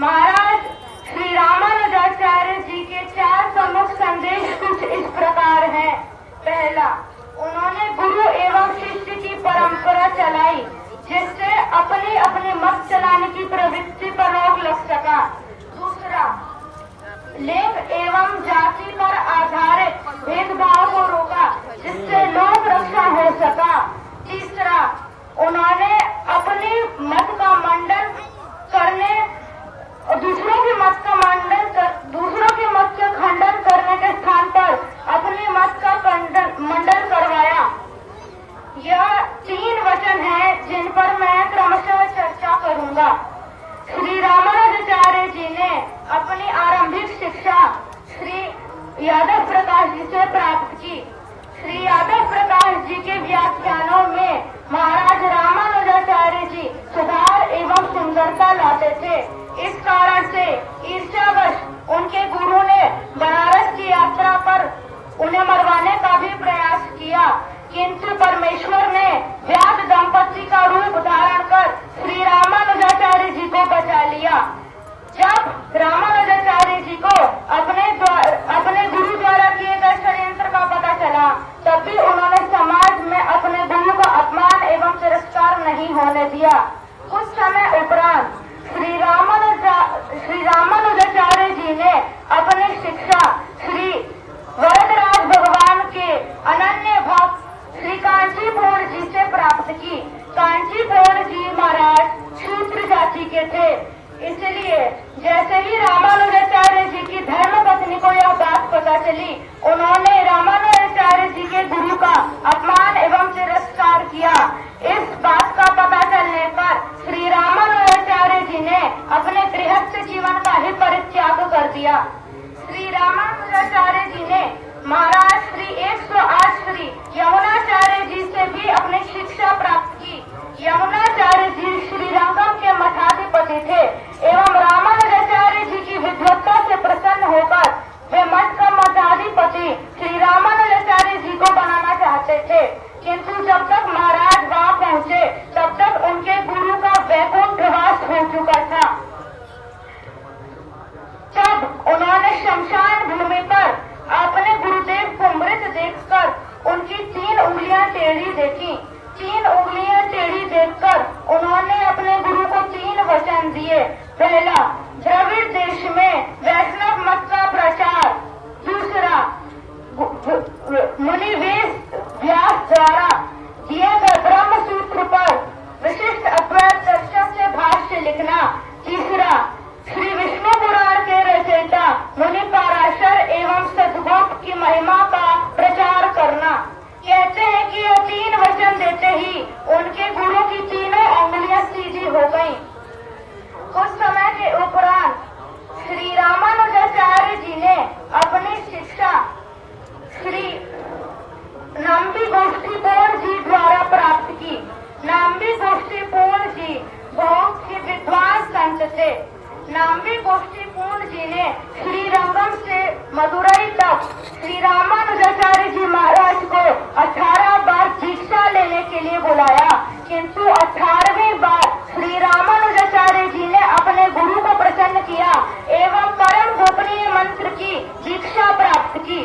महाराज श्री रामानुजाचार्य जी के 4 प्रमुख संदेश कुछ इस प्रकार हैं। पहला, उन्होंने गुरु एवं शिष्य की परंपरा चलाई, जिससे अपने अपने मत चलाने की प्रवृत्ति पर रोक लग सका। दूसरा, लिंग एवं जाति पर आधारित भेदभाव को रोका, जिससे लोक रक्षा हो सका। तीसरा, उन्होंने अपने मत का मंडन करने, दूसरों के मत का खंडन करने के स्थान पर अपने मत का मंडन करवाया। यह 3 वचन हैं जिन पर मैं क्रमशः चर्चा करूंगा। श्री रामानुजाचार्य जी ने अपनी आरंभिक शिक्षा श्री यादव प्रकाश जी से प्राप्त की। श्री यादव प्रकाश जी के व्याख्यानों में महाराज रामानुजाचार्य जी सुधार एवं सुंदरता लाते थे। इस कारण से ईर्ष्यावश उनके गुरु ने बनारस की यात्रा पर उन्हें मरवाने का भी प्रयास किया, किंतु परमेश्वर ने व्यास दंपति का रूप धारण कर श्री रामानुजाचार्य जी को बचा लिया। जब रामानुजाचार्य जी को अपने गुरु द्वारा किए गए षड्यंत्र का पता चला, तब भी उन्होंने समाज में अपने गुरु का अपमान एवं तिरस्कार नहीं होने दिया। कुछ समय उपरांत श्री रामानुजाचार्य जी ने अपनी शिक्षा श्री वरदराज भगवान के अनन्य भक्त श्री कांचीपूर्ण जी से प्राप्त की। कांचीपूर्ण जी महाराज शूद्र जाति के थे, इसलिए जैसे ही रामानुजाचार्य जी की धर्म पत्नी को यह बात पता चली, उन्होंने रामानुजाचार्य जी के गुरु का अपमान एवं तिरस्कार किया। इस बात का पता चलने पर श्री रामानुजाचार्य जी ने अपने गृहस्थ जीवन का ही परित्याग कर दिया। श्री रामानुजाचार्य जी ने महाराज श्री 108 श्री यमुनाचार्य जी से भी अपनी शिक्षा प्राप्त की। यमुनाचार्य जी श्रीरंगम के मठाधिपति थे एवं रामानुजाचार्य जी की विद्वत्ता से प्रसन्न होकर वे मठ का मठाधिपति श्री रामानुजाचार्य जी को बनाना चाहते थे, किंतु जब तक महाराज वहां पहुंचे तब तक उनके गुरु का वैकुंठवास हो चुका था। तब उन्होंने शमशान भूमि पर अपने गुरुदेव को मृत देखकर उनकी 3 उंगलियां टेढ़ी देखी। 3 उंगलियां टेढ़ी देखकर उन्होंने अपने गुरु को 3 वचन दिए। पहला, द्रविड़ देश में वैष्णव मत का प्रचार। दूसरा, मुनि व्यास द्वारा दिए गए ब्रह्म सूत्र पर विशिष्ट अद्वैत दर्शन से भाष्य लिखना। तीसरा, श्री विष्णु पुराण के रचयिता मुनि पराशर एवं सद्गोप की महिमा का प्रचार करना। कहते हैं कि यह 3 वचन देते ही उनके गुरु की 3 उंगलियां सीधी हो गईं। कुछ समय के उपरांत श्री रामानुजाचार्य जी ने अपनी शिक्षा श्री नाम्बी गोष्ठीपूर्ण जी द्वारा प्राप्त की। नाम्बी गोष्ठीपूर्ण जी बहुत ही विद्वान संत थे। नाम्बी गोष्ठीपूर्ण जी ने श्रीरंगम से मदुरई तक श्री रामानुजाचार्य जी महाराज को 18 बार दीक्षा लेने के लिए बुलाया, किंतु 18वीं बार श्री रामानुजाचार्य जी ने अपने गुरु को प्रसन्न किया एवं परम गोपनीय मंत्र की दीक्षा प्राप्त की।